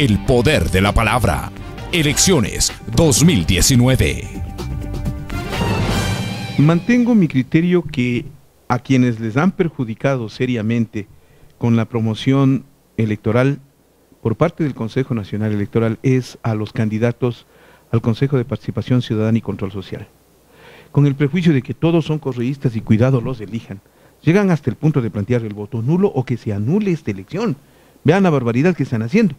El poder de la palabra. Elecciones 2019. Mantengo mi criterio que a quienes les han perjudicado seriamente con la promoción electoral por parte del Consejo Nacional Electoral es a los candidatos al Consejo de Participación Ciudadana y Control Social. Con el prejuicio de que todos son correístas y cuidado los elijan, llegan hasta el punto de plantear el voto nulo o que se anule esta elección. Vean la barbaridad que están haciendo.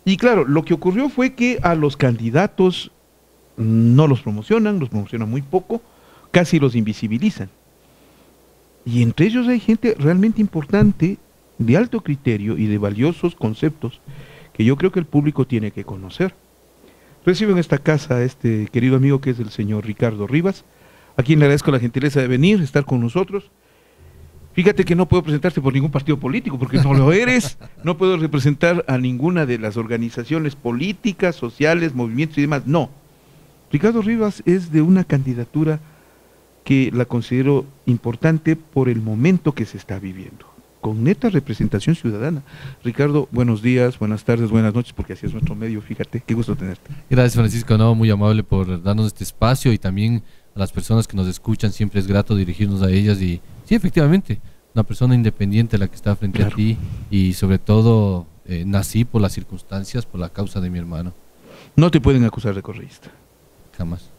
Y claro, lo que ocurrió fue que a los candidatos no los promocionan muy poco, casi los invisibilizan. Y entre ellos hay gente realmente importante, de alto criterio y de valiosos conceptos que yo creo que el público tiene que conocer. Recibo en esta casa a este querido amigo que es el señor Ricardo Rivas, a quien le agradezco la gentileza de venir, estar con nosotros. Fíjate que no puedo presentarte por ningún partido político, porque no lo eres, no puedo representar a ninguna de las organizaciones políticas, sociales, movimientos y demás, no. Ricardo Rivas es de una candidatura que la considero importante por el momento que se está viviendo, con neta representación ciudadana. Ricardo, buenos días, buenas tardes, buenas noches, porque así es nuestro medio, fíjate, qué gusto tenerte. Gracias, Francisco, no, muy amable por darnos este espacio, y también a las personas que nos escuchan, siempre es grato dirigirnos a ellas. Y sí, efectivamente, una persona independiente la que está frente a ti, y sobre todo nací por las circunstancias, por la causa de mi hermano. No te pueden acusar de correísta. Jamás.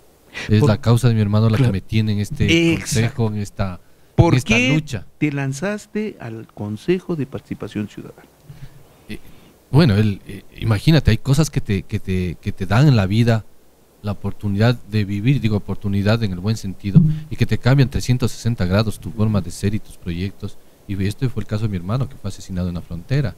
Es la causa de mi hermano la que me tiene en este consejo, en esta lucha. ¿Por qué te lanzaste al Consejo de Participación Ciudadana? Bueno, imagínate, hay cosas que te dan en la vida la oportunidad de vivir, digo oportunidad en el buen sentido, y que te cambian 360 grados tu forma de ser y tus proyectos. Y este fue el caso de mi hermano, que fue asesinado en la frontera.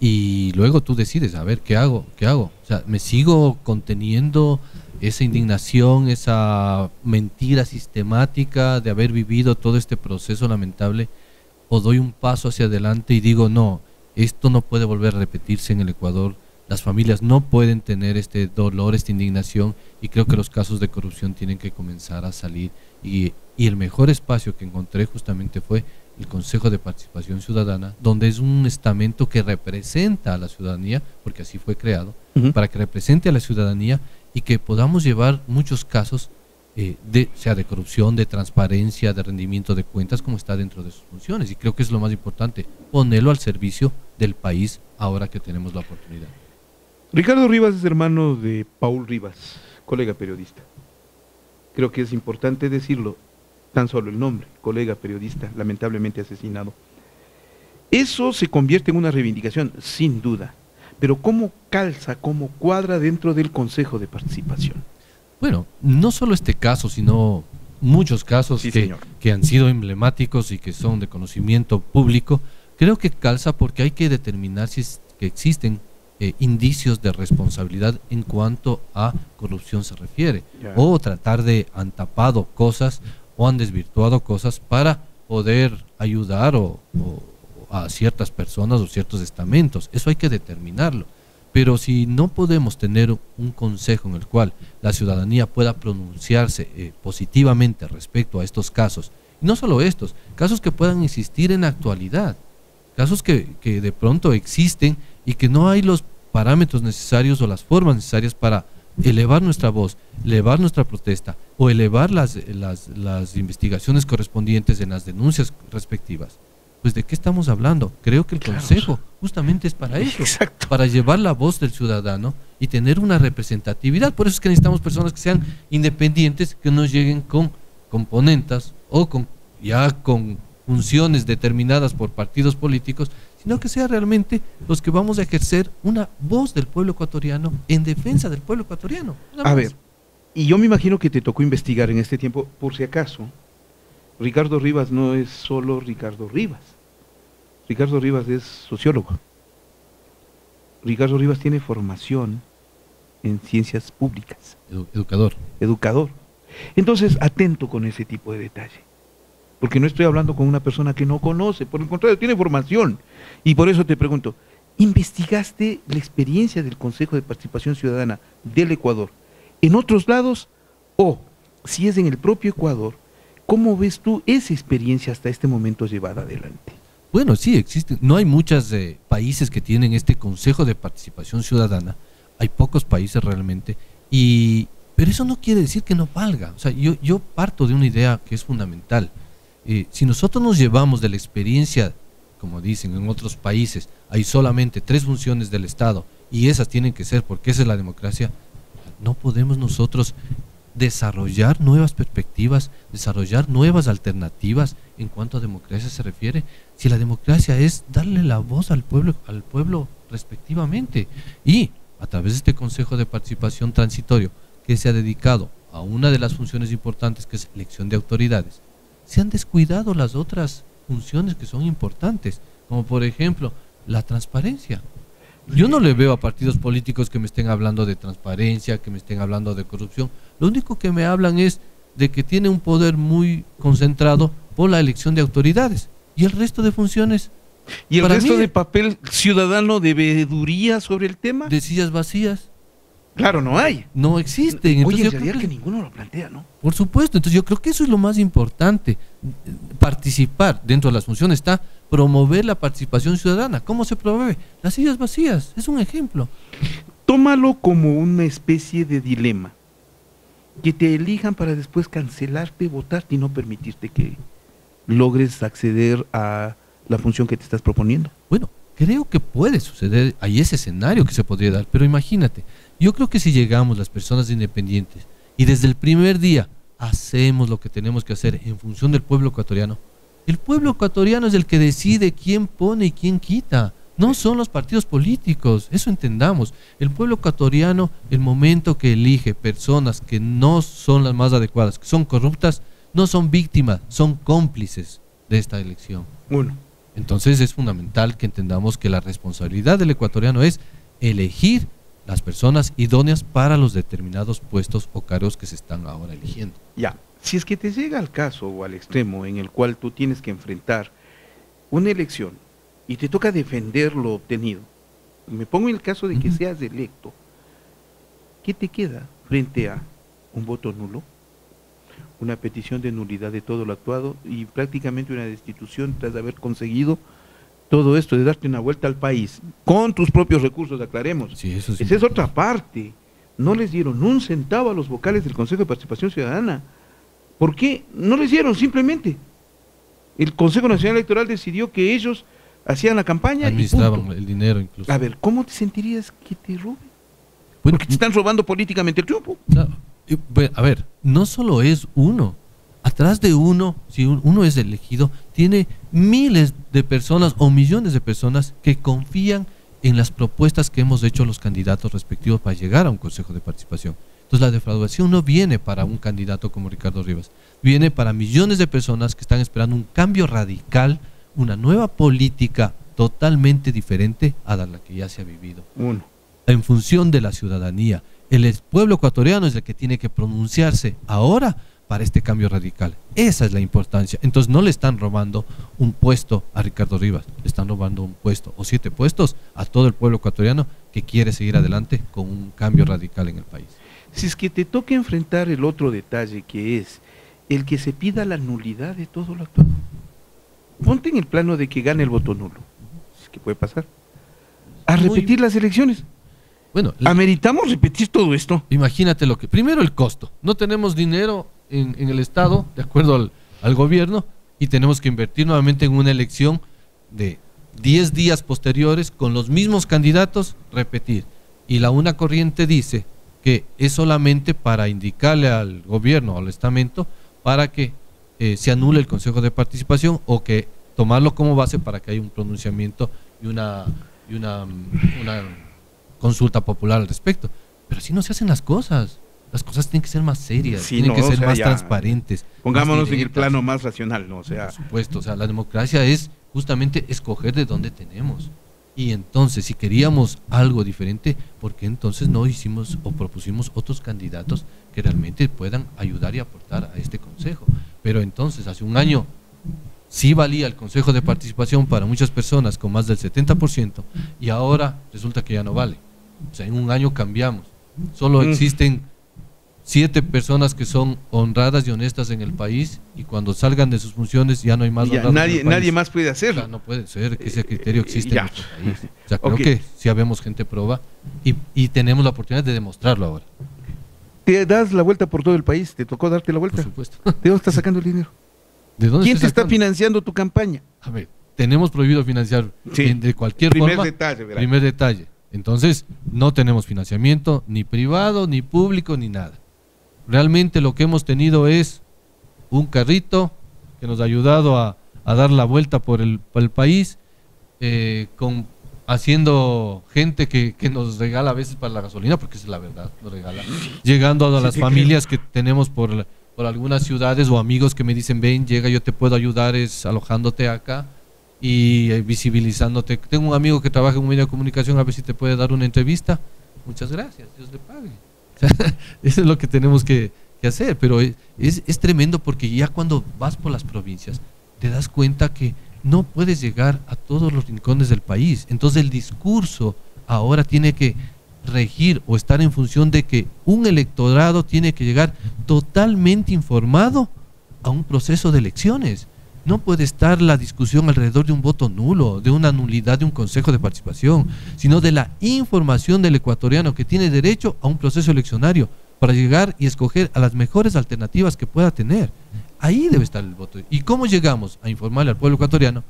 Y luego tú decides, a ver, ¿qué hago? O sea, ¿me sigo conteniendo esa indignación, esa mentira sistemática de haber vivido todo este proceso lamentable, o doy un paso hacia adelante y digo, no, esto no puede volver a repetirse en el Ecuador? Las familias no pueden tener este dolor, esta indignación, y creo que los casos de corrupción tienen que comenzar a salir. Y el mejor espacio que encontré justamente fue el Consejo de Participación Ciudadana, donde es un estamento que representa a la ciudadanía, porque así fue creado, para que represente a la ciudadanía y que podamos llevar muchos casos, sea de corrupción, de transparencia, de rendimiento de cuentas, como está dentro de sus funciones. Y creo que es lo más importante, ponerlo al servicio del país ahora que tenemos la oportunidad. Ricardo Rivas es hermano de Paul Rivas, colega periodista. Creo que es importante decirlo, tan solo el nombre, colega periodista, lamentablemente asesinado. Eso se convierte en una reivindicación, sin duda, pero ¿cómo calza, cómo cuadra dentro del Consejo de Participación? Bueno, no solo este caso, sino muchos casos que han sido emblemáticos y que son de conocimiento público. Creo que calza porque hay que determinar si que existen indicios de responsabilidad en cuanto a corrupción se refiere, o tratar de han tapado cosas o han desvirtuado cosas para poder ayudar a ciertas personas o ciertos estamentos. Eso hay que determinarlo. Pero si no podemos tener un consejo en el cual la ciudadanía pueda pronunciarse positivamente respecto a estos casos, y no solo estos, casos que puedan existir en la actualidad, casos que de pronto existen y que no hay los parámetros necesarios o las formas necesarias para elevar nuestra voz, elevar nuestra protesta o elevar las investigaciones correspondientes en las denuncias respectivas, pues ¿de qué estamos hablando? Creo que el Consejo justamente es para eso, para llevar la voz del ciudadano y tener una representatividad. Por eso es que necesitamos personas que sean independientes, que no lleguen con componentes o con funciones determinadas por partidos políticos, sino que sea realmente los que vamos a ejercer una voz del pueblo ecuatoriano en defensa del pueblo ecuatoriano. A ver, y yo me imagino que te tocó investigar en este tiempo, por si acaso, Ricardo Rivas no es solo Ricardo Rivas. Ricardo Rivas es sociólogo. Ricardo Rivas tiene formación en ciencias públicas. Educador. Entonces, atento con ese tipo de detalle. Porque no estoy hablando con una persona que no conoce, por el contrario, tiene formación. Y por eso te pregunto, ¿investigaste la experiencia del Consejo de Participación Ciudadana del Ecuador en otros lados? O, si es en el propio Ecuador, ¿cómo ves tú esa experiencia hasta este momento llevada adelante? Bueno, sí, existen. No hay muchos países que tienen este Consejo de Participación Ciudadana. Hay pocos países realmente. Pero eso no quiere decir que no valga. O sea, yo parto de una idea que es fundamental. Si nosotros nos llevamos de la experiencia, como dicen en otros países, hay solamente 3 funciones del Estado y esas tienen que ser porque esa es la democracia, no podemos nosotros desarrollar nuevas perspectivas, desarrollar nuevas alternativas en cuanto a democracia se refiere, si la democracia es darle la voz al pueblo respectivamente, y a través de este Consejo de Participación Transitorio que se ha dedicado a una de las funciones importantes, que es elección de autoridades, se han descuidado las otras funciones que son importantes, como por ejemplo la transparencia. Yo no le veo a partidos políticos que me estén hablando de transparencia, que me estén hablando de corrupción. Lo único que me hablan es de que tiene un poder muy concentrado por la elección de autoridades. Y el resto de funciones... ¿Y el resto de papel ciudadano de veeduría sobre el tema? De sillas vacías. Claro, no hay. No existen. Oye, en realidad que ninguno lo plantea, ¿no? Por supuesto. Entonces yo creo que eso es lo más importante. Participar dentro de las funciones está promover la participación ciudadana. ¿Cómo se promueve? Las sillas vacías. Es un ejemplo. Tómalo como una especie de dilema. Que te elijan para después cancelarte, votarte y no permitirte que logres acceder a la función que te estás proponiendo. Bueno, creo que puede suceder. Hay ese escenario que se podría dar. Pero imagínate, yo creo que si llegamos las personas independientes y desde el primer día hacemos lo que tenemos que hacer en función del pueblo ecuatoriano, el pueblo ecuatoriano es el que decide quién pone y quién quita. No son los partidos políticos, eso entendamos. El pueblo ecuatoriano, el momento que elige personas que no son las más adecuadas, que son corruptas, no son víctimas, son cómplices de esta elección. Bueno. Entonces es fundamental que entendamos que la responsabilidad del ecuatoriano es elegir las personas idóneas para los determinados puestos o cargos que se están ahora eligiendo. Ya, si es que te llega al caso o al extremo en el cual tú tienes que enfrentar una elección y te toca defender lo obtenido, me pongo en el caso de que seas electo, ¿qué te queda frente a un voto nulo, una petición de nulidad de todo lo actuado y prácticamente una destitución tras haber conseguido todo esto, de darte una vuelta al país con tus propios recursos, aclaremos? Sí, eso sí. Esa es otra parte. No les dieron un centavo a los vocales del Consejo de Participación Ciudadana. ¿Por qué? No les dieron, simplemente. El Consejo Nacional Electoral decidió que ellos hacían la campaña, administraban el dinero incluso. A ver, ¿cómo te sentirías que te roben? Bueno, porque te están robando políticamente el triunfo. Claro. A ver, no solo es uno. Atrás de uno, si uno es elegido, tiene miles de personas o millones de personas que confían en las propuestas que hemos hecho los candidatos respectivos para llegar a un Consejo de Participación. Entonces la defraudación no viene para un candidato como Ricardo Rivas, viene para millones de personas que están esperando un cambio radical, una nueva política totalmente diferente a la que ya se ha vivido. En función de la ciudadanía, el pueblo ecuatoriano es el que tiene que pronunciarse ahora para este cambio radical. Esa es la importancia. Entonces no le están robando un puesto a Ricardo Rivas, le están robando un puesto o 7 puestos a todo el pueblo ecuatoriano que quiere seguir adelante con un cambio radical en el país. Si es que te toca enfrentar el otro detalle, que es el que se pida la nulidad de todo lo actuado, ponte en el plano de que gane el voto nulo, es que puede pasar, a repetir las elecciones. Bueno, ¿ameritamos repetir todo esto? Imagínate lo que... Primero el costo. No tenemos dinero en el Estado, de acuerdo al gobierno, y tenemos que invertir nuevamente en una elección de 10 días posteriores con los mismos candidatos, repetir. Y la una corriente dice que es solamente para indicarle al gobierno, al estamento, para que se anule el Consejo de Participación o que tomarlo como base para que haya un pronunciamiento y una consulta popular al respecto. Pero así no se hacen las cosas. Las cosas tienen que ser más serias, tienen que ser más transparentes. Pongámonos en el plano más racional, ¿no? O sea, por supuesto, o sea, la democracia es justamente escoger de dónde tenemos. Y entonces, si queríamos algo diferente, ¿por qué entonces no hicimos o propusimos otros candidatos que realmente puedan ayudar y aportar a este consejo? Pero entonces, hace un año sí valía el Consejo de Participación para muchas personas con más del 70% y ahora resulta que ya no vale. O sea, en un año cambiamos. Solo existen 7 personas que son honradas y honestas en el país, y cuando salgan de sus funciones ya no hay más honrados nadie más puede hacerlo. O sea, no puede ser que ese criterio existe en nuestro país. O sea, creo que sí habemos gente proba y tenemos la oportunidad de demostrarlo ahora. Te das la vuelta por todo el país, te tocó darte la vuelta. Por supuesto. ¿De dónde estás sacando el dinero? ¿De dónde ¿Quién te está financiando tu campaña? A ver, tenemos prohibido financiar de cualquier forma. Primer detalle. Entonces, no tenemos financiamiento ni privado, ni público, ni nada. Realmente lo que hemos tenido es un carrito que nos ha ayudado a dar la vuelta por el país, haciendo gente que nos regala a veces para la gasolina, porque esa es la verdad, nos regala. Llegando a las familias que tenemos por algunas ciudades, o amigos que me dicen, ven, llega, yo te puedo ayudar, es alojándote acá y visibilizándote. Tengo un amigo que trabaja en un medio de comunicación, a ver si te puede dar una entrevista. Muchas gracias, Dios le pague. Eso es lo que tenemos que hacer, pero es tremendo, porque ya cuando vas por las provincias te das cuenta que no puedes llegar a todos los rincones del país. Entonces el discurso ahora tiene que regir o estar en función de que un electorado tiene que llegar totalmente informado a un proceso de elecciones. No puede estar la discusión alrededor de un voto nulo, de una nulidad de un consejo de participación, sino de la información del ecuatoriano, que tiene derecho a un proceso eleccionario para llegar y escoger a las mejores alternativas que pueda tener. Ahí debe estar el voto. ¿Y cómo llegamos a informarle al pueblo ecuatoriano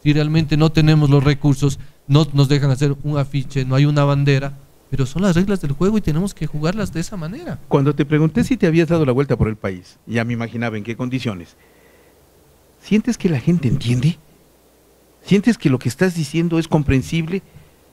si realmente no tenemos los recursos, no nos dejan hacer un afiche, no hay una bandera? Pero son las reglas del juego y tenemos que jugarlas de esa manera. Cuando te pregunté si te habías dado la vuelta por el país, ya me imaginaba en qué condiciones. ¿Sientes que la gente entiende? ¿Sientes que lo que estás diciendo es comprensible?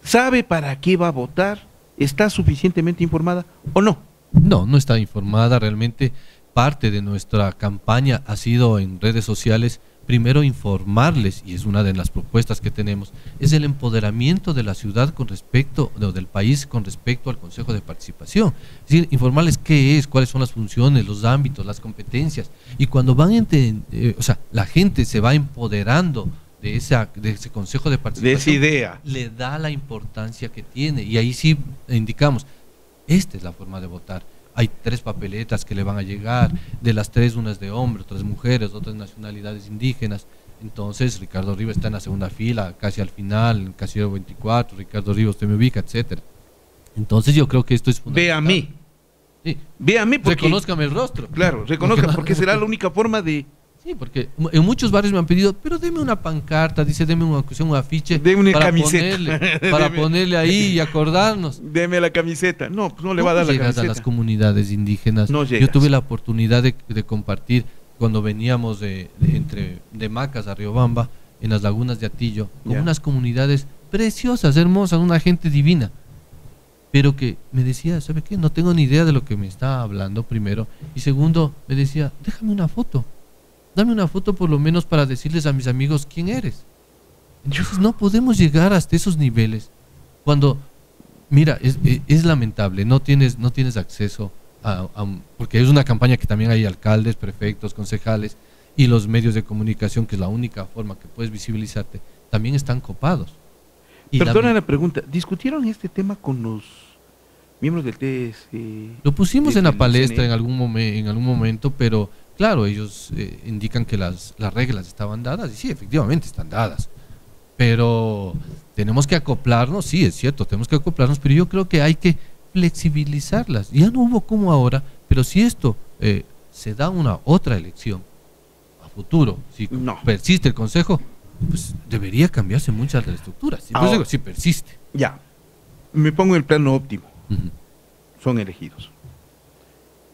¿Sabe para qué va a votar? ¿Está suficientemente informada o no? No, no está informada. Realmente parte de nuestra campaña ha sido en redes sociales, primero informarles, y es una de las propuestas que tenemos, es el empoderamiento de la ciudad con respecto, o del país con respecto al Consejo de Participación. Es decir, informarles qué es, cuáles son las funciones, los ámbitos, las competencias, y cuando la gente se va empoderando de ese Consejo de Participación, de esa idea, le da la importancia que tiene, y ahí sí indicamos, esta es la forma de votar. Hay 3 papeletas que le van a llegar, de las 3, unas de hombres, otras mujeres, otras nacionalidades indígenas. Entonces Ricardo Rivas está en la segunda fila, casi al final, en casillero 24, Ricardo Rivas, usted me ubica, etcétera. Entonces yo creo que esto es fundamental. Ve a mí. Sí. Ve a mí porque... Reconózcame el rostro. Claro, reconozca, porque será la única forma de... Sí, porque en muchos barrios me han pedido, pero deme una pancarta, dice, deme un afiche, deme una camiseta, para ponerle ahí y acordarnos. Deme la camiseta. No, pues no le va a dar la camiseta. Llegas a las comunidades indígenas. No llegas. Yo tuve la oportunidad de compartir cuando veníamos de Macas a Riobamba, en las lagunas de Atillo, con unas comunidades preciosas, hermosas, una gente divina, pero que me decía, ¿sabe qué? No tengo ni idea de lo que me está hablando, primero, y segundo, me decía, déjame una foto. Dame una foto por lo menos para decirles a mis amigos quién eres. Entonces no podemos llegar hasta esos niveles cuando, mira, es lamentable, no tienes acceso porque es una campaña que también hay alcaldes, prefectos, concejales y los medios de comunicación, que es la única forma que puedes visibilizarte, también están copados. Perdona la pregunta, ¿discutieron este tema con los miembros del TS? Lo pusimos en la palestra en algún momento, pero claro, ellos indican que las reglas estaban dadas, y sí, efectivamente están dadas, pero tenemos que acoplarnos, sí, es cierto, tenemos que acoplarnos, pero yo creo que hay que flexibilizarlas. Ya no hubo como ahora, pero si esto se da una otra elección a futuro, si persiste el Consejo, pues debería cambiarse muchas de las estructuras. Ahora, digo, si persiste. Ya, me pongo en el plano óptimo, son elegidos.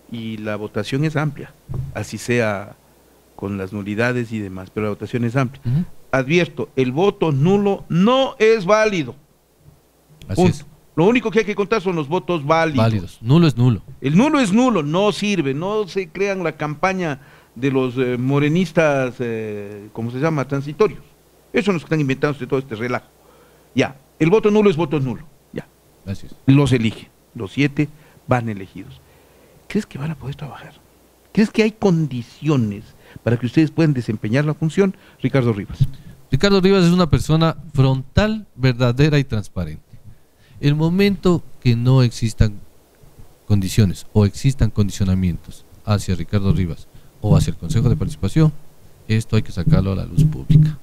Y la votación es amplia, así sea con las nulidades y demás, pero la votación es amplia. Advierto, el voto nulo no es válido. Así es. Lo único que hay que contar son los votos válidos. Nulo es nulo. El nulo es nulo, no sirve, no se crean la campaña de los morenistas, ¿cómo se llama? Transitorios. Eso son los que están inventando todo este relajo. Ya, el voto nulo es voto nulo. Ya. Así es. Los elige, los 7 van elegidos. ¿Crees que van a poder trabajar? ¿Crees que hay condiciones para que ustedes puedan desempeñar la función, Ricardo Rivas? Ricardo Rivas es una persona frontal, verdadera y transparente. El momento que no existan condiciones o existan condicionamientos hacia Ricardo Rivas o hacia el Consejo de Participación, esto hay que sacarlo a la luz pública.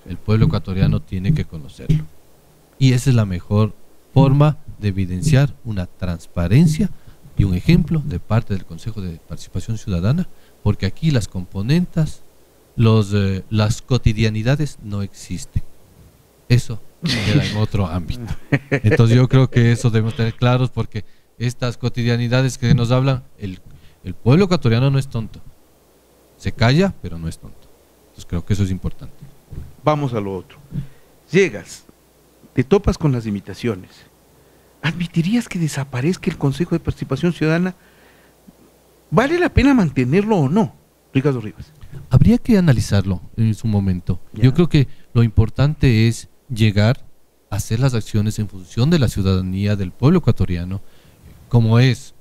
El pueblo ecuatoriano tiene que conocerlo. Y esa es la mejor forma de evidenciar una transparencia y un ejemplo de parte del Consejo de Participación Ciudadana, porque aquí las componentas, las cotidianidades no existen. Eso queda en otro ámbito. Entonces yo creo que eso debemos tener claros, porque estas cotidianidades que nos hablan, el pueblo ecuatoriano no es tonto. Se calla, pero no es tonto. Entonces creo que eso es importante. Vamos a lo otro. Llegas, te topas con las limitaciones. ¿Admitirías que desaparezca el Consejo de Participación Ciudadana? ¿Vale la pena mantenerlo o no, Ricardo Rivas? Habría que analizarlo en su momento. Ya. Yo creo que lo importante es llegar a hacer las acciones en función de la ciudadanía del pueblo ecuatoriano, como es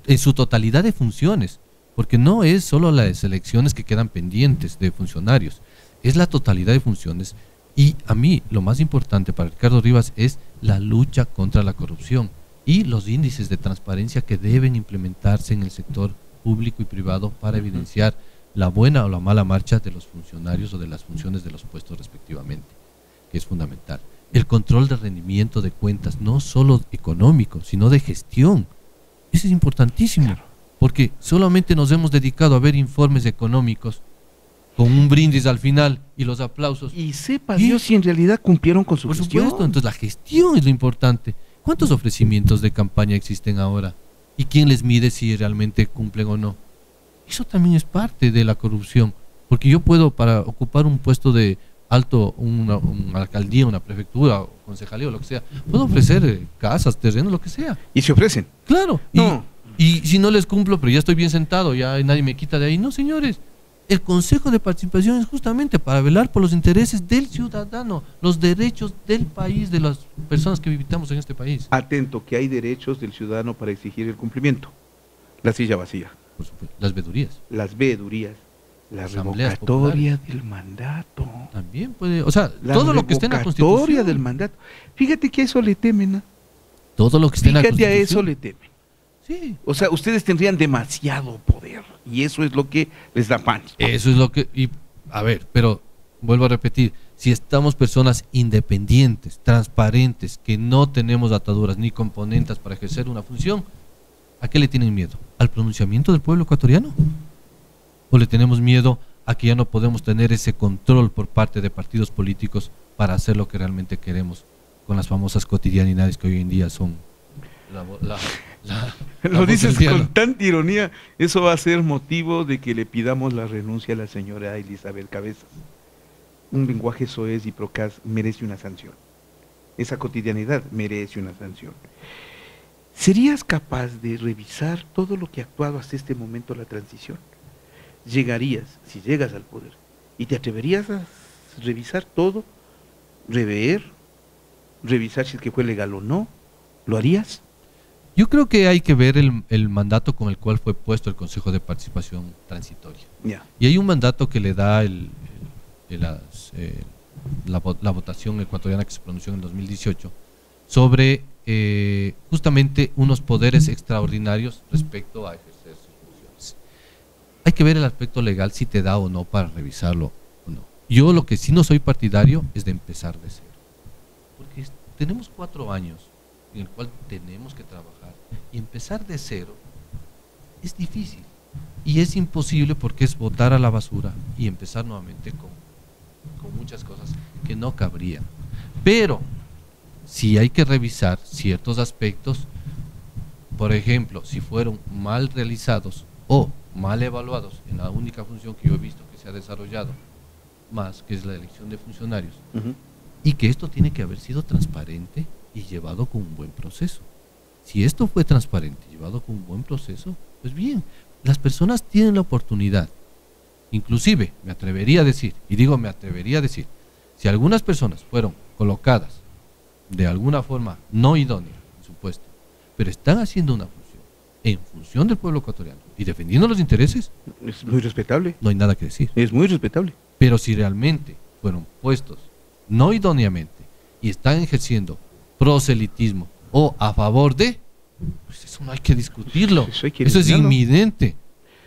en su totalidad de funciones, porque no es solo las elecciones que quedan pendientes de funcionarios, es la totalidad de funciones. Y a mí lo más importante para Ricardo Rivas es la lucha contra la corrupción y los índices de transparencia que deben implementarse en el sector público y privado para evidenciar la buena o la mala marcha de los funcionarios o de las funciones de los puestos respectivamente, que es fundamental. El control de rendimiento de cuentas, no solo económico, sino de gestión. Eso es importantísimo, porque solamente nos hemos dedicado a ver informes económicos con un brindis al final y los aplausos. Y sepa Dios si en realidad cumplieron con su gestión. Por supuesto, entonces la gestión es lo importante. ¿Cuántos ofrecimientos de campaña existen ahora? ¿Y quién les mide si realmente cumplen o no? Eso también es parte de la corrupción, porque yo puedo, para ocupar un puesto de alto, una alcaldía, una prefectura, o concejalía o lo que sea, puedo ofrecer casas, terrenos, lo que sea. ¿Y se ofrecen? Claro. No. Y si no les cumplo, pero ya estoy bien sentado, ya nadie me quita de ahí. No, señores. El Consejo de Participación es justamente para velar por los intereses del ciudadano, los derechos del país, de las personas que habitamos en este país. Atento, que hay derechos del ciudadano para exigir el cumplimiento. La silla vacía. Por supuesto. Las vedurías. Las vedurías. La revocatoria del mandato. También puede, o sea, todo lo que esté en la Constitución. La revocatoria del mandato. Fíjate que a eso le temen, ¿no? Todo lo que esté en la Constitución. Fíjate, a eso le temen. Sí. O sea, ustedes tendrían demasiado poder y eso es lo que les da pánico. Eso es lo que, y a ver, pero vuelvo a repetir, si estamos personas independientes, transparentes, que no tenemos ataduras ni componentes para ejercer una función, ¿a qué le tienen miedo? ¿Al pronunciamiento del pueblo ecuatoriano? ¿O le tenemos miedo a que ya no podemos tener ese control por parte de partidos políticos para hacer lo que realmente queremos con las famosas cotidianidades que hoy en día son lo dices con tanta ironía? Eso va a ser motivo de que le pidamos la renuncia a la señora Elizabeth Cabezas. Un lenguaje soez y procaz merece una sanción. Esa cotidianidad merece una sanción. ¿Serías capaz de revisar todo lo que ha actuado hasta este momento la transición? ¿Llegarías, si llegas al poder, y te atreverías a revisar todo, revisar si es que fue legal o no? ¿Lo harías? Yo creo que hay que ver el mandato con el cual fue puesto el Consejo de Participación Transitoria. Yeah. Y hay un mandato que le da la votación ecuatoriana que se pronunció en el 2018 sobre justamente unos poderes extraordinarios respecto a ejercer sus funciones. Hay que ver el aspecto legal si te da o no para revisarlo o no. Yo lo que sí no soy partidario es de empezar de cero. Porque tenemos 4 años en el cual tenemos que trabajar y empezar de cero es difícil y es imposible, porque es botar a la basura y empezar nuevamente con muchas cosas que no cabrían. Pero sí hay que revisar ciertos aspectos, por ejemplo, si fueron mal realizados o mal evaluados en la única función que yo he visto que se ha desarrollado más, que es la elección de funcionarios, y que esto tiene que haber sido transparente y llevado con un buen proceso. Si esto fue transparente, llevado con un buen proceso, pues bien, las personas tienen la oportunidad. Inclusive, me atrevería a decir, si algunas personas fueron colocadas de alguna forma no idónea en su puesto, pero están haciendo una función en función del pueblo ecuatoriano y defendiendo los intereses, es muy respetable. No hay nada que decir. Es muy respetable. Pero si realmente fueron puestos no idóneamente y están ejerciendo proselitismo o a favor de, pues eso no hay que discutirlo. Eso es inminente.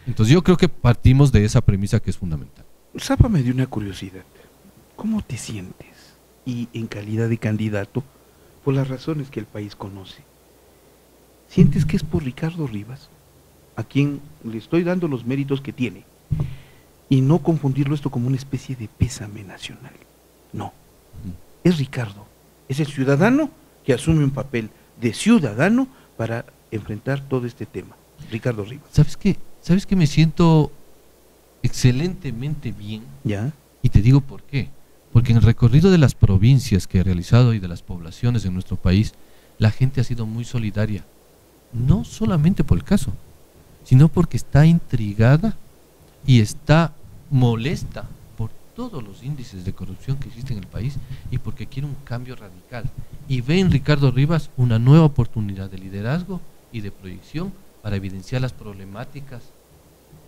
Entonces yo creo que partimos de esa premisa que es fundamental. Sápame de una curiosidad. ¿Cómo te sientes? Y en calidad de candidato, por las razones que el país conoce, ¿sientes que es por Ricardo Rivas, a quien le estoy dando los méritos que tiene? Y no confundirlo esto como una especie de pésame nacional. No. Es Ricardo. Es el ciudadano que asume un papel de ciudadano para enfrentar todo este tema. Ricardo Rivas. ¿Sabes que me siento excelentemente bien? ¿Ya? Y te digo por qué. Porque en el recorrido de las provincias que he realizado y de las poblaciones en nuestro país, la gente ha sido muy solidaria. No solamente por el caso, sino porque está intrigada y está molesta por todos los índices de corrupción que existen en el país y porque quiere un cambio radical. Y ve en Ricardo Rivas una nueva oportunidad de liderazgo y de proyección para evidenciar las problemáticas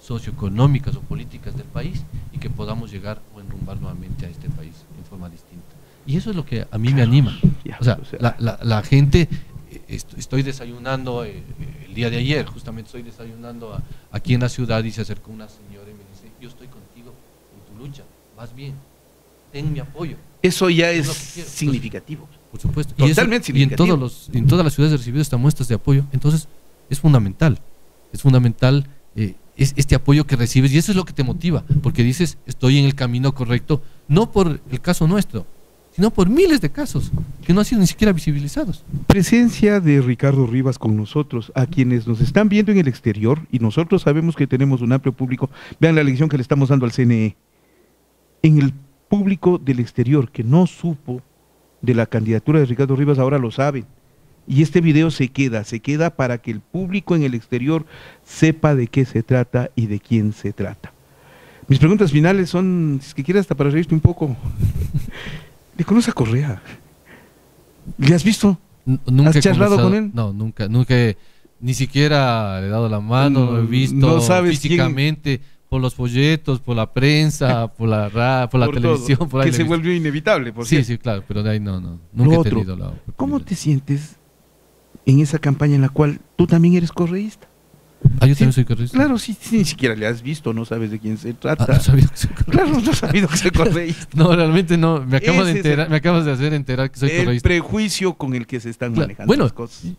socioeconómicas o políticas del país y que podamos llegar o enrumbar nuevamente a este país en forma distinta. Y eso es lo que a mí me anima. O sea, la gente, estoy desayunando el día de ayer, justamente estoy desayunando aquí en la ciudad y se acercó una señora y me dice, yo estoy contigo en tu lucha, vas bien, ten mi apoyo. Eso ya es significativo. Entonces, por supuesto. Totalmente significativo. Y en todas las ciudades he recibido estas muestras de apoyo. Entonces, es fundamental este apoyo que recibes y eso es lo que te motiva, porque dices, estoy en el camino correcto, no por el caso nuestro, sino por miles de casos que no han sido ni siquiera visibilizados. Presencia de Ricardo Rivas con nosotros, a quienes nos están viendo en el exterior, y nosotros sabemos que tenemos un amplio público. Vean la lección que le estamos dando al CNE. En el público del exterior que no supo de la candidatura de Ricardo Rivas, ahora lo saben. Y este video se queda para que el público en el exterior sepa de qué se trata y de quién se trata. Mis preguntas finales son, si es que quieres hasta para reírte un poco. ¿Le conoces a Correa? ¿Le has visto? Nunca ¿Has charlado con él? No, nunca, ni siquiera le he dado la mano, lo he visto no sabes físicamente, por los folletos, por la prensa, por la televisión. Por ahí que se volvió inevitable, por sí, cierto. Sí, claro, pero de ahí no, nunca he tenido la oportunidad. ¿Cómo te sientes en esa campaña en la cual tú también eres correísta? Yo también soy correísta. Claro, sí, ni siquiera le has visto, no sabes de quién se trata. No sabía que soy correísta. Claro, no has sabido que soy correísta. No, realmente no, me acabas de hacer enterar que soy correísta. El prejuicio con el que se están manejando las cosas.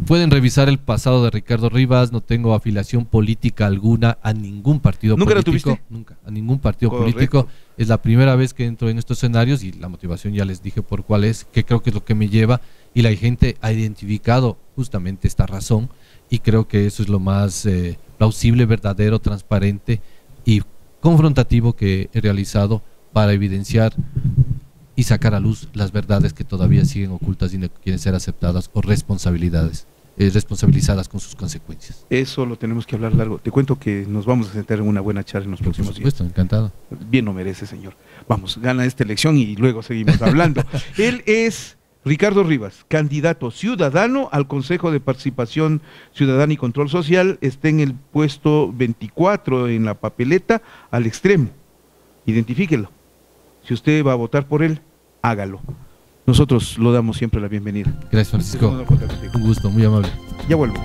Pueden revisar el pasado de Ricardo Rivas, no tengo afiliación política alguna a ningún partido político. ¿Nunca la tuviste? Nunca, a ningún partido político. Es la primera vez que entro en estos escenarios y la motivación ya les dije por cuál es, que creo que es lo que me lleva y la gente ha identificado justamente esta razón y creo que eso es lo más plausible, verdadero, transparente y confrontativo que he realizado para evidenciar y sacar a luz las verdades que todavía siguen ocultas y no quieren ser aceptadas o responsabilizadas con sus consecuencias. Eso lo tenemos que hablar largo. Te cuento que nos vamos a sentar en una buena charla en los próximos días. Por supuesto, encantado. Bien lo merece, señor. Vamos, gana esta elección y luego seguimos hablando. Él es Ricardo Rivas, candidato ciudadano al Consejo de Participación Ciudadana y Control Social. Está en el puesto 24 en la papeleta, al extremo. Identifíquelo. Si usted va a votar por él, hágalo. Nosotros lo damos siempre la bienvenida. Gracias, Francisco. Un gusto, muy amable. Ya vuelvo.